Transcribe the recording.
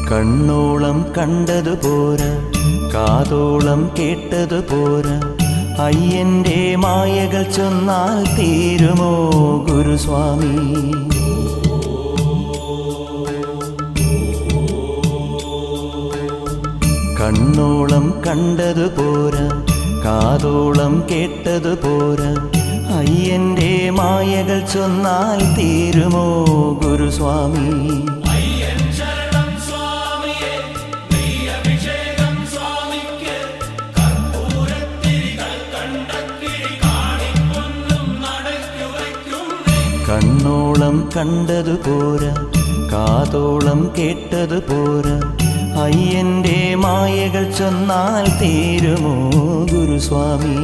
കണ്ണോളം കണ്ടതു പോരാ, കാതോളം കേട്ടതു പോരാ, അയ്യന്റെ മായകൾ ചൊന്നാൽ തീരുമോ ഗുരുസ്വാമി? കണ്ണോളം കണ്ടതു പോരാ, കാതോളം കേട്ടതു പോരാ, അയ്യന്റെ മായകൾ ചൊന്നാൽ തീരുമോ ഗുരുസ്വാമി? കണ്ണോളം കണ്ടതു പോരാ, കാതോളം കേട്ടതു പോരാ, അയ്യന്റെ മായകൾ ചൊന്നാൽ തീരുമോ ഗുരുസ്വാമി?